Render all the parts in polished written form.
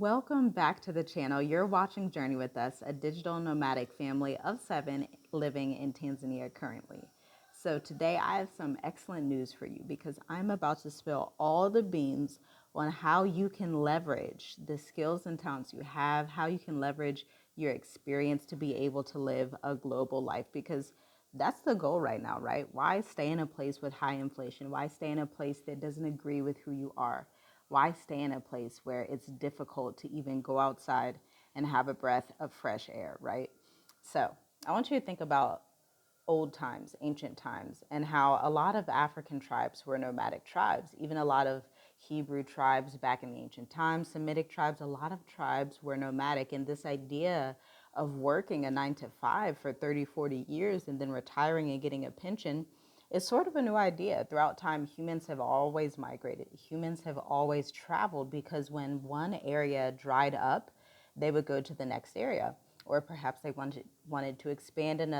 Welcome back to the channel. You're watching Journey with Us, a digital nomadic family of 7 living in Tanzania currently. So today I have some excellent news for you because I'm about to spill all the beans on how you can leverage the skills and talents you have, how you can leverage your experience to be able to live a global life, because that's the goal right now, right? Why stay in a place with high inflation? Why stay in a place that doesn't agree with who you are? Why stay in a place where it's difficult to even go outside and have a breath of fresh air, right? So I want you to think about old times, ancient times, and how a lot of African tribes were nomadic tribes. Even a lot of Hebrew tribes back in the ancient times, Semitic tribes, a lot of tribes were nomadic. And this idea of working a 9 to 5 for 30, 40 years and then retiring and getting a pension is sort of a new idea. Throughout time, humans have always migrated. Humans have always traveled because when one area dried up, they would go to the next area. Or perhaps they wanted to expand in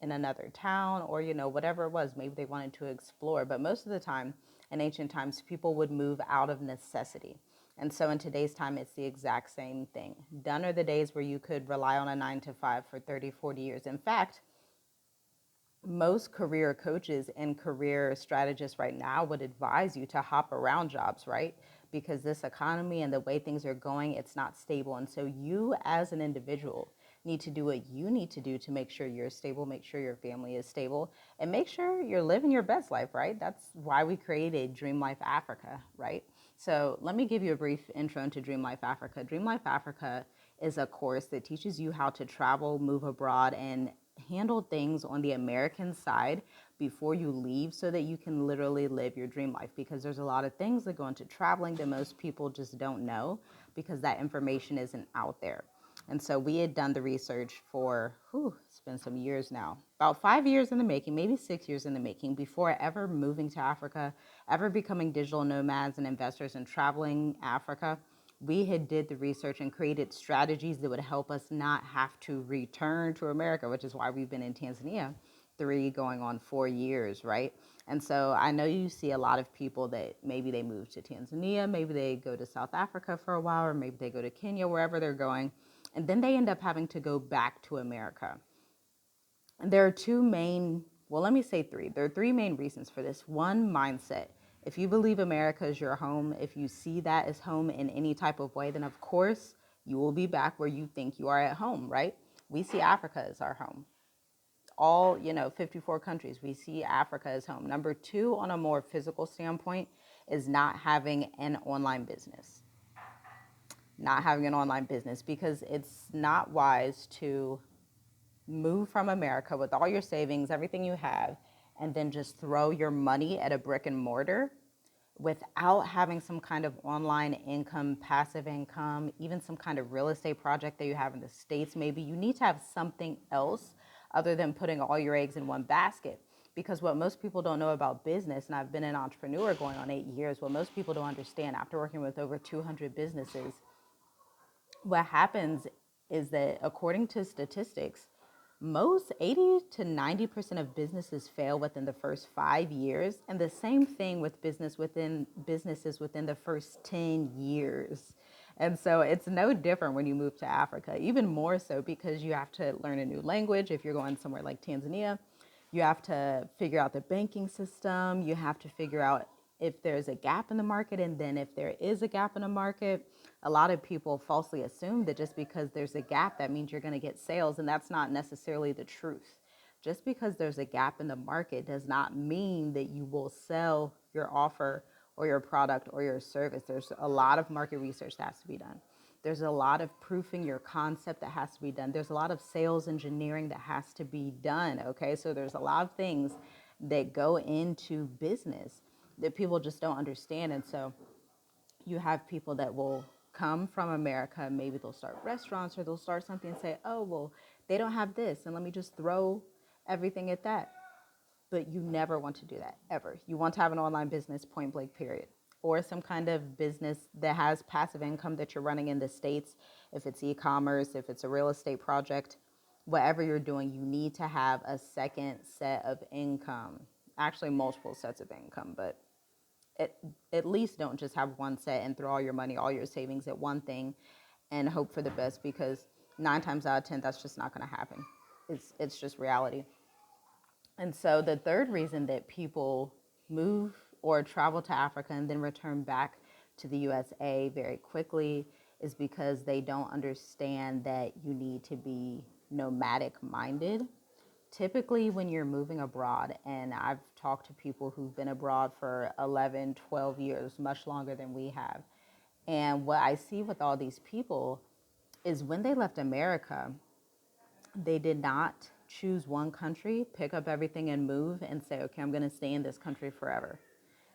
another town, or whatever it was. Maybe they wanted to explore. But most of the time, in ancient times, people would move out of necessity. And so in today's time, it's the exact same thing. Done are the days where you could rely on a 9 to 5 for 30, 40 years. In fact, most career coaches and career strategists right now would advise you to hop around jobs, right? Because this economy and the way things are going, it's not stable. And so you as an individual need to do what you need to do to make sure you're stable, make sure your family is stable, and make sure you're living your best life, right? That's why we created Dream Life Africa, right? So let me give you a brief intro into Dream Life Africa. Dream Life Africa is a course that teaches you how to travel, move abroad, and handle things on the American side before you leave so that you can literally live your dream life, because there's a lot of things that go into traveling that most people just don't know because that information isn't out there. And so we had done the research for, it's been some years now, about 5 years in the making, maybe 6 years in the making, before ever moving to Africa, ever becoming digital nomads and investors and traveling Africa. We had did the research and created strategies that would help us not have to return to America, which is why we've been in Tanzania 4 years, right? And so I know you see a lot of people that maybe they move to Tanzania, maybe they go to South Africa for a while, or maybe they go to Kenya, wherever they're going, and then they end up having to go back to America. And there are two main, well, let me say three. There are three main reasons for this. One, mindset. If you believe America is your home, if you see that as home in any type of way, then of course you will be back where you think you are at home, right? We see Africa as our home. All, 54 countries, we see Africa as home. Number two, on a more physical standpoint, is not having an online business. Not having an online business, because it's not wise to move from America with all your savings, everything you have, and then just throw your money at a brick and mortar without having some kind of online income, passive income, even some kind of real estate project that you have in the States. Maybe you need to have something else other than putting all your eggs in one basket. Because what most people don't know about business, and I've been an entrepreneur going on 8 years, what most people don't understand after working with over 200 businesses, what happens is that according to statistics, most 80 to 90% of businesses fail within the first 5 years, and the same thing with businesses within the first 10 years. And so it's no different when you move to Africa, even more so because you have to learn a new language. If you're going somewhere like Tanzania, you have to figure out the banking system. You have to figure out if there's a gap in the market. And then if there is a gap in the market, a lot of people falsely assume that just because there's a gap, that means you're going to get sales. And that's not necessarily the truth. Just because there's a gap in the market does not mean that you will sell your offer or your product or your service. There's a lot of market research that has to be done. There's a lot of proofing your concept that has to be done. There's a lot of sales engineering that has to be done, okay? So there's a lot of things that go into business that people just don't understand. And so you have people that will come from America, maybe they'll start restaurants or they'll start something and say, oh, well, they don't have this, and let me just throw everything at that. But you never want to do that, ever. You want to have an online business, point blank, period. Or some kind of business that has passive income that you're running in the States. If it's e-commerce, if it's a real estate project, whatever you're doing, you need to have a second set of income. Actually, multiple sets of income, but at least don't just have one set and throw all your money, all your savings at one thing, and hope for the best, because 9 times out of 10, that's just not going to happen. It's just reality. And so the third reason that people move or travel to Africa and then return back to the USA very quickly is because they don't understand that you need to be nomadic minded. Typically, when you're moving abroad, and I've talked to people who've been abroad for 11, 12 years, much longer than we have. And what I see with all these people is when they left America, they did not choose one country, pick up everything and move and say, okay, I'm going to stay in this country forever.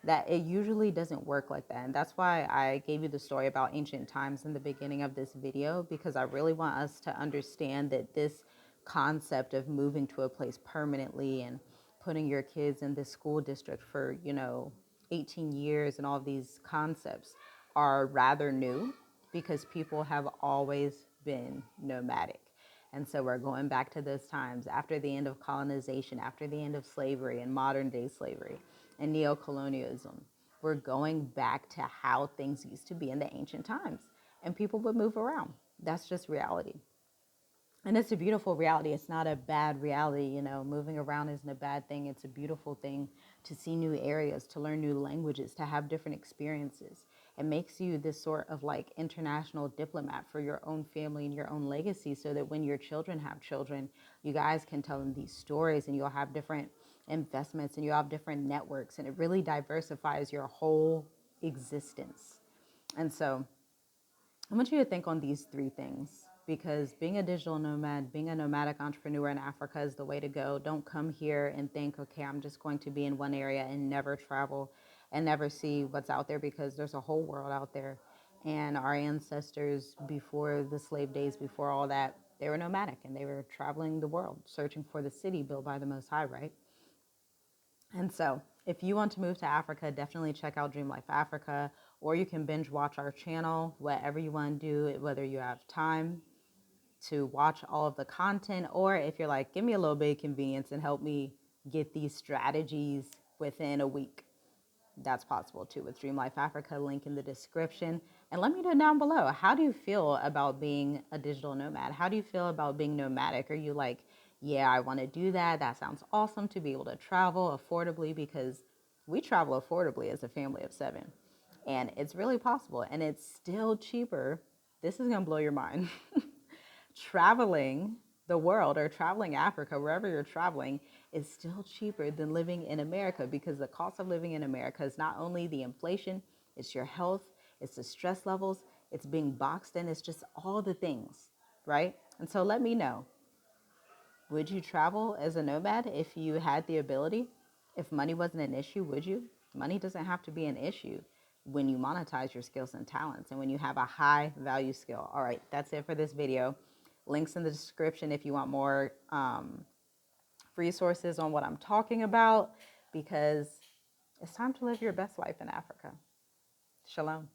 That it usually doesn't work like that. And that's why I gave you the story about ancient times in the beginning of this video, because I really want us to understand that this concept of moving to a place permanently and putting your kids in this school district for, 18 years and all of these concepts are rather new, because people have always been nomadic. And so we're going back to those times after the end of colonization, after the end of slavery and modern day slavery and neocolonialism. We're going back to how things used to be in the ancient times, and people would move around. That's just reality. And it's a beautiful reality. It's not a bad reality. Moving around isn't a bad thing. It's a beautiful thing to see new areas, to learn new languages, to have different experiences. It makes you this sort of like international diplomat for your own family and your own legacy, so that when your children have children, you guys can tell them these stories, and you'll have different investments and you have different networks, and it really diversifies your whole existence. And so I want you to think on these three things, because being a digital nomad, being a nomadic entrepreneur in Africa is the way to go. Don't come here and think, okay, I'm just going to be in one area and never travel and never see what's out there, because there's a whole world out there. And our ancestors, before the slave days, before all that, they were nomadic and they were traveling the world, searching for the city built by the Most High, right? And so, if you want to move to Africa, definitely check out Dream Life Africa, or you can binge watch our channel, whatever you want to do, whether you have time to watch all of the content, or if you're like, give me a little bit of convenience and help me get these strategies within a week. That's possible too with Dream Life Africa, link in the description. And let me know down below, how do you feel about being a digital nomad? How do you feel about being nomadic? Are you like, yeah, I want to do that. That sounds awesome, to be able to travel affordably, because we travel affordably as a family of 7. And it's really possible, and it's still cheaper. This is going to blow your mind. Traveling the world, or traveling Africa, wherever you're traveling, is still cheaper than living in America, because the cost of living in America is not only the inflation, it's your health, it's the stress levels, it's being boxed in, it's just all the things, right? And so let me know, would you travel as a nomad if you had the ability? If money wasn't an issue, would you? Money doesn't have to be an issue when you monetize your skills and talents, and when you have a high value skill. All right, that's it for this video. Links in the description if you want more resources on what I'm talking about, because it's time to live your best life in Africa. Shalom.